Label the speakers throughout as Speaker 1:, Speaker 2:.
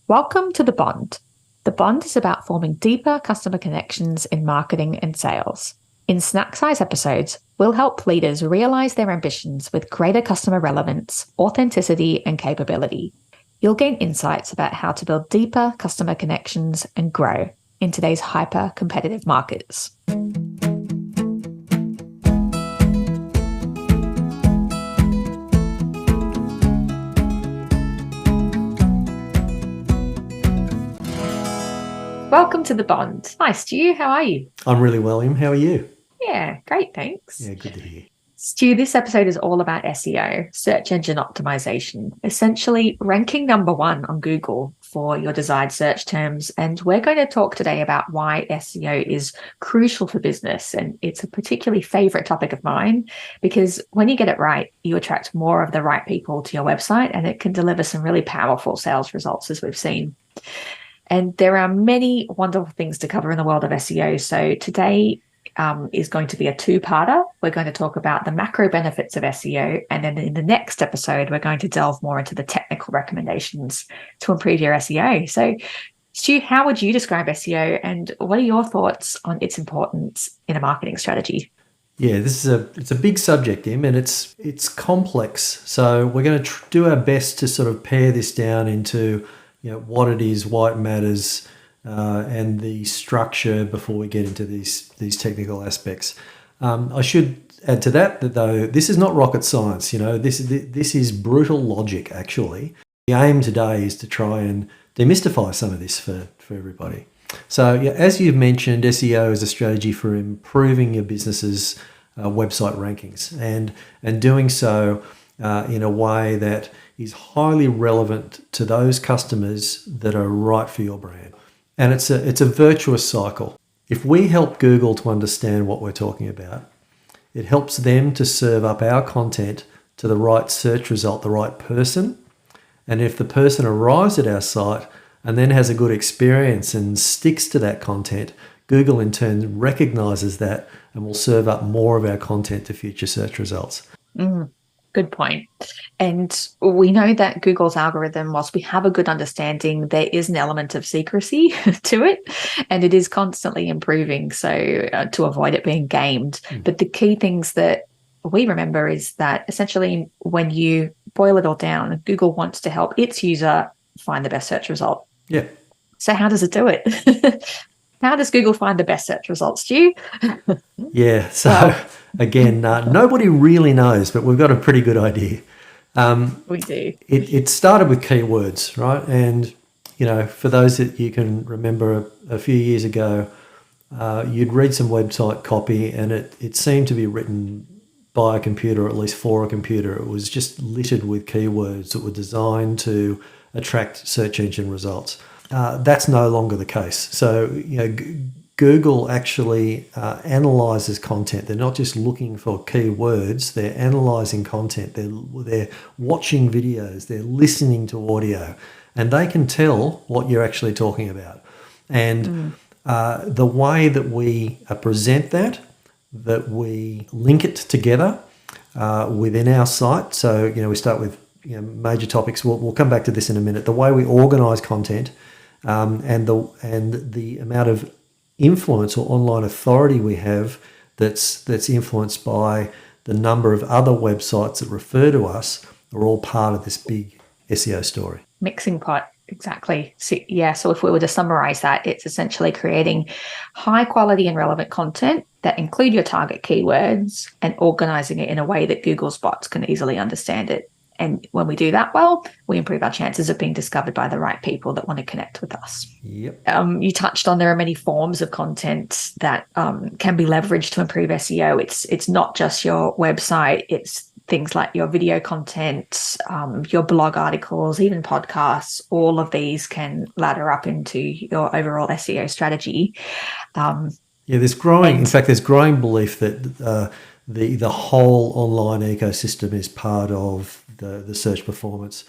Speaker 1: Welcome to The Bond. The Bond is about forming deeper customer connections in marketing and sales. In snack-size episodes, we'll help leaders realize their ambitions with greater customer relevance, authenticity, and capability. You'll gain insights about how to build deeper customer connections and grow in today's hyper-competitive markets. Welcome to The Bond. Hi, Stu. How are you?
Speaker 2: I'm really well, Em. How are you?
Speaker 1: Yeah, great, thanks.
Speaker 2: Yeah, good to hear.
Speaker 1: Stu, this episode is all about SEO, search engine optimization, essentially ranking number one on Google for your desired search terms. And we're going to talk today about why SEO is crucial for business. And it's a particularly favorite topic of mine because when you get it right, you attract more of the right people to your website and it can deliver some really powerful sales results, as we've seen. And there are many wonderful things to cover in the world of SEO. So today is going to be a two-parter. We're going to talk about the macro benefits of SEO. And then in the next episode, we're going to delve more into the technical recommendations to improve your SEO. So Stu, how would you describe SEO and what are your thoughts on its importance in a marketing strategy?
Speaker 2: Yeah, it's a big subject, Em, and it's complex. So we're going to do our best to sort of pare this down into what it is, why it matters, and the structure before we get into these technical aspects. I should add to that though this is not rocket science. This is brutal logic. Actually, the aim today is to try and demystify some of this for everybody. So, as you've mentioned, SEO is a strategy for improving your business's website rankings and doing so in a way that is highly relevant to those customers that are right for your brand. And it's a virtuous cycle. If we help Google to understand what we're talking about, it helps them to serve up our content to the right search result, the right person. And if the person arrives at our site and then has a good experience and sticks to that content, Google in turn recognizes that and will serve up more of our content to future search results.
Speaker 1: Good point. And we know that Google's algorithm, whilst we have a good understanding, there is an element of secrecy to it, and it is constantly improving. So to avoid it being gamed. But the key things that we remember is that essentially when you boil it all down, Google wants to help its user find the best search result.
Speaker 2: Yeah.
Speaker 1: So how does it do it? How does Google find the best search results, Stu?
Speaker 2: Yeah. So again, nobody really knows, but we've got a pretty good idea.
Speaker 1: We do.
Speaker 2: It started with keywords, right? And, for those that you can remember a few years ago, you'd read some website copy and it seemed to be written by a computer, or at least for a computer. It was just littered with keywords that were designed to attract search engine results. That's no longer the case. So, Google actually analyzes content. They're not just looking for keywords. They're analyzing content. They're watching videos. They're listening to audio. And they can tell what you're actually talking about. And the way that we present that we link it together within our site. So, we start with major topics. We'll come back to this in a minute. The way we organize content and the amount of influence or online authority we have that's influenced by the number of other websites that refer to us are all part of this big SEO story.
Speaker 1: Mixing pot, exactly. So if we were to summarize that, it's essentially creating high quality and relevant content that include your target keywords and organizing it in a way that Google's bots can easily understand it. And when we do that well, we improve our chances of being discovered by the right people that want to connect with us.
Speaker 2: Yep.
Speaker 1: You touched on there are many forms of content that can be leveraged to improve SEO. It's not just your website. It's things like your video content, your blog articles, even podcasts. All of these can ladder up into your overall SEO strategy.
Speaker 2: There's growing belief that the whole online ecosystem is part of the search performance,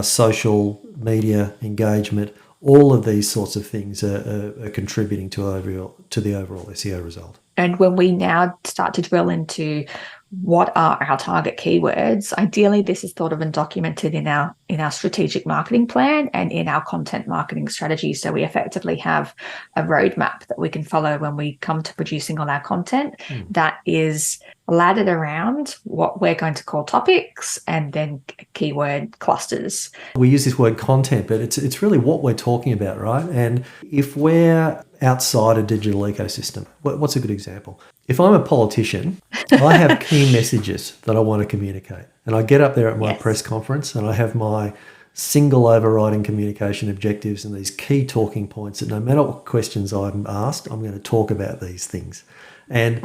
Speaker 2: social media engagement. All of these sorts of things are contributing to the overall SEO result.
Speaker 1: And when we now start to drill into what are our target keywords. Ideally, this is thought of and documented in our strategic marketing plan and in our content marketing strategy. So we effectively have a roadmap that we can follow when we come to producing all our content that is laddered around what we're going to call topics and then keyword clusters.
Speaker 2: We use this word content, but it's really what we're talking about, right? And if we're outside a digital ecosystem, what's a good example? If I'm a politician, I have key messages that I want to communicate. And I get up there at my press conference and I have my single overriding communication objectives and these key talking points that no matter what questions I'm asked, I'm going to talk about these things. And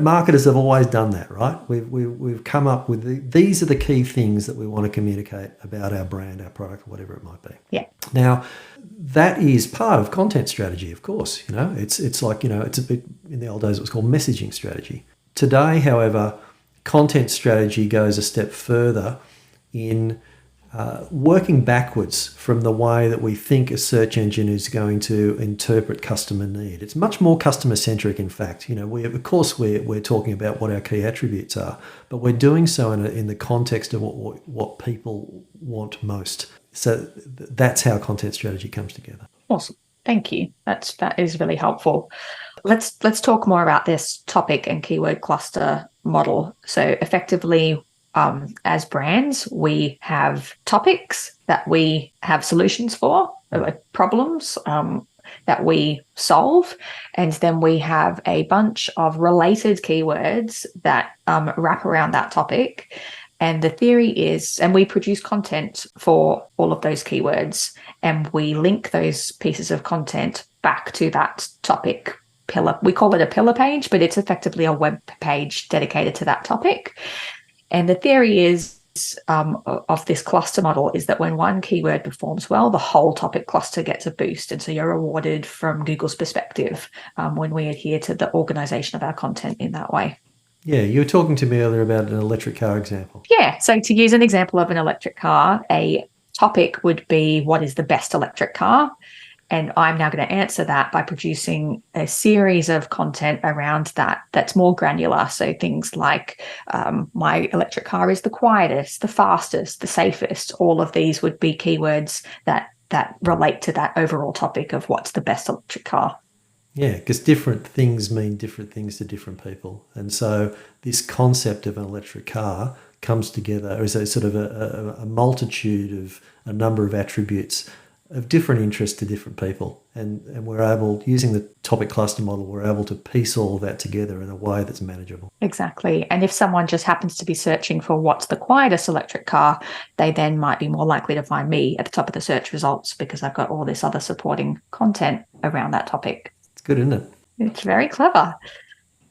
Speaker 2: marketers have always done that, right? We've come up with these are the key things that we want to communicate about our brand, our product, whatever it might be.
Speaker 1: Yeah.
Speaker 2: Now, that is part of content strategy, of course. It's like it's a bit, in the old days it was called messaging strategy. Today, however, content strategy goes a step further in working backwards from the way that we think a search engine is going to interpret customer need. It's much more customer centric, in fact. We're talking about what our key attributes are, but we're doing so in the context of what people want most. So that's how content strategy comes together.
Speaker 1: Awesome. Thank you. That is really helpful. Let's talk more about this topic and keyword cluster model. So effectively, as brands, we have topics that we have solutions for, problems that we solve, and then we have a bunch of related keywords that wrap around that topic. And the theory is, and we produce content for all of those keywords, and we link those pieces of content back to that topic pillar. We call it a pillar page, but it's effectively a web page dedicated to that topic. And the theory is of this cluster model is that when one keyword performs well, the whole topic cluster gets a boost. And so you're rewarded from Google's perspective when we adhere to the organization of our content in that way.
Speaker 2: Yeah, you were talking to me earlier about an electric car example.
Speaker 1: Yeah, so to use an example of an electric car, a topic would be what is the best electric car? And I'm now going to answer that by producing a series of content around that that's more granular. So things like my electric car is the quietest, the fastest, the safest. All of these would be keywords that relate to that overall topic of what's the best electric car.
Speaker 2: Yeah, because different things mean different things to different people. And so this concept of an electric car comes together as a sort of a multitude of a number of attributes of different interest to different people. And we're able, using the topic cluster model, we're able to piece all of that together in a way that's manageable.
Speaker 1: Exactly. And if someone just happens to be searching for what's the quietest electric car, they then might be more likely to find me at the top of the search results because I've got all this other supporting content around that topic.
Speaker 2: It's good, isn't it?
Speaker 1: It's very clever.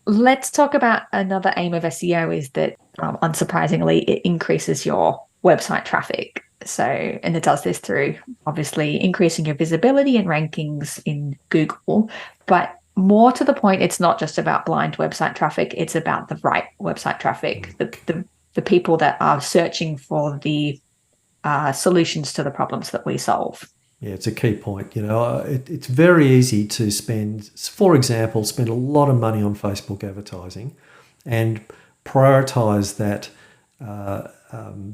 Speaker 1: Let's talk about another aim of SEO is that, unsurprisingly, it increases your website traffic. So, and it does this through obviously increasing your visibility and rankings in Google, but more to the point, it's not just about blind website traffic. It's about the right website traffic, the people that are searching for the solutions to the problems that we solve.
Speaker 2: Yeah, it's a key point. It's very easy to spend a lot of money on Facebook advertising and prioritize that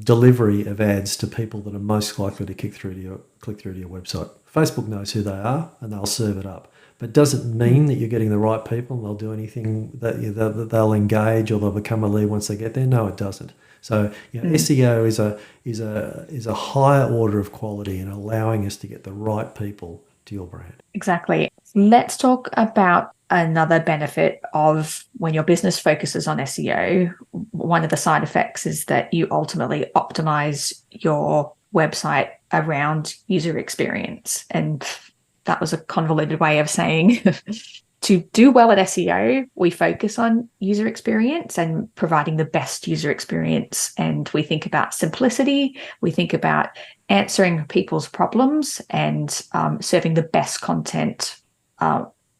Speaker 2: delivery of ads to people that are most likely to click through to your website. Facebook knows who they are and they'll serve it up. But it doesn't mean that you're getting the right people and they'll do anything that they'll engage or they'll become a lead once they get there. No, it doesn't. So SEO is a higher order of quality in allowing us to get the right people to your brand.
Speaker 1: Exactly. Let's talk about another benefit of when your business focuses on SEO. One of the side effects is that you ultimately optimize your website around user experience. And that was a convoluted way of saying to do well at SEO, we focus on user experience and providing the best user experience. And we think about simplicity. We think about answering people's problems and serving the best content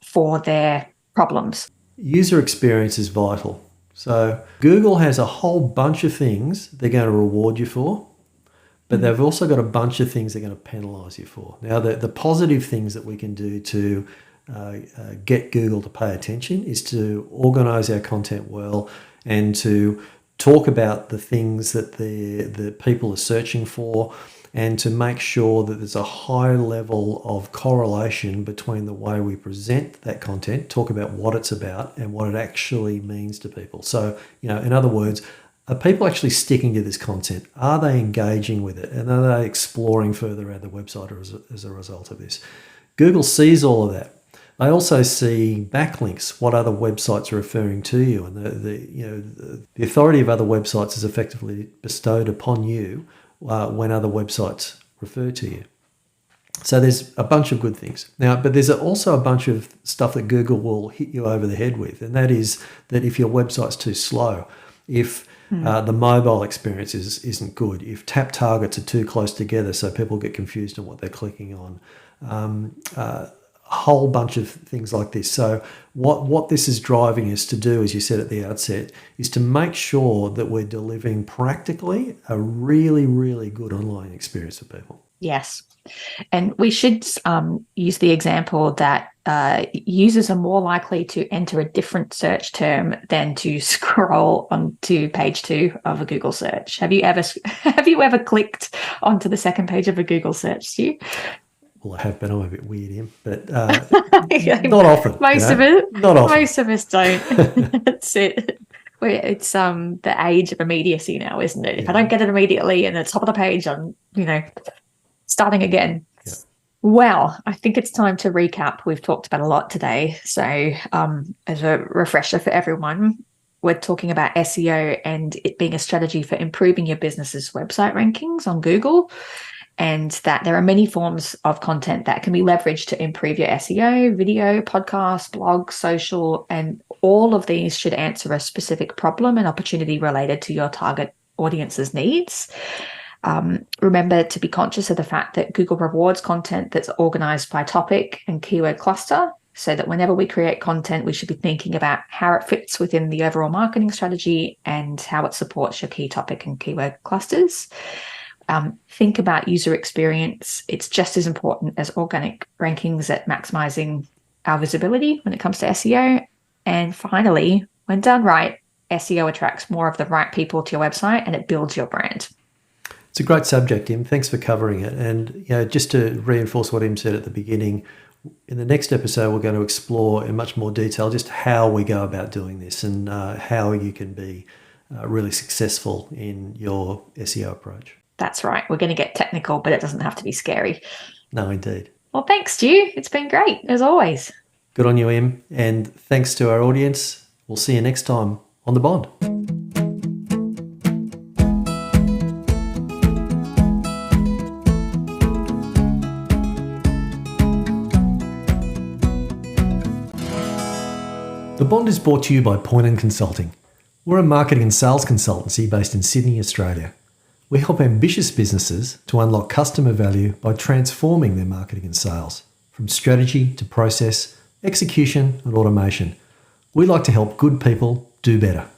Speaker 1: for their problems.
Speaker 2: User experience is vital. So Google has a whole bunch of things they're going to reward you for, but they've also got a bunch of things they're going to penalize you for. Now, the positive things that we can do to get Google to pay attention is to organize our content well and to talk about the things that the people are searching for, and to make sure that there's a high level of correlation between the way we present that content, talk about what it's about and what it actually means to people. So, in other words, are people actually sticking to this content? Are they engaging with it? And are they exploring further around the website as a result of this? Google sees all of that. They also see backlinks, what other websites are referring to you, and the authority of other websites is effectively bestowed upon you when other websites refer to you. So there's a bunch of good things. Now, but there's also a bunch of stuff that Google will hit you over the head with, and that is that if your website's too slow, if the mobile experience isn't good, if tap targets are too close together so people get confused on what they're clicking on, a whole bunch of things like this. So what this is driving us to do, as you said at the outset, is to make sure that we're delivering practically a really, really good online experience for people.
Speaker 1: Yes. And we should use the example that users are more likely to enter a different search term than to scroll onto page 2 of a Google search. Have you ever clicked onto the second page of a Google search, Stu?
Speaker 2: Well, I have been. I'm a bit weird, Em, but not often.
Speaker 1: Most of us don't. That's it. It's the age of immediacy now, isn't it? If I don't get it immediately and it's top of the page, I'm starting again.
Speaker 2: Yeah.
Speaker 1: Well, I think it's time to recap. We've talked about a lot today. So as a refresher for everyone, we're talking about SEO and it being a strategy for improving your business's website rankings on Google, and that there are many forms of content that can be leveraged to improve your SEO, video, podcast, blog, social, and all of these should answer a specific problem and opportunity related to your target audience's needs. Remember to be conscious of the fact that Google rewards content that's organized by topic and keyword cluster, so that whenever we create content, we should be thinking about how it fits within the overall marketing strategy and how it supports your key topic and keyword clusters. Think about user experience. It's just as important as organic rankings at maximizing our visibility when it comes to SEO. And finally, when done right, SEO attracts more of the right people to your website and it builds your brand.
Speaker 2: It's a great subject, Im. Thanks for covering it. And just to reinforce what Im said at the beginning, in the next episode, we're going to explore in much more detail just how we go about doing this and how you can be really successful in your SEO approach.
Speaker 1: That's right. We're going to get technical, but it doesn't have to be scary.
Speaker 2: No, indeed.
Speaker 1: Well, thanks, Stu. It's been great, as always.
Speaker 2: Good on you, Im. And thanks to our audience. We'll see you next time on The Bond. The Bond is brought to you by Point & Consulting. We're a marketing and sales consultancy based in Sydney, Australia. We help ambitious businesses to unlock customer value by transforming their marketing and sales, from strategy to process, execution and automation. We like to help good people do better.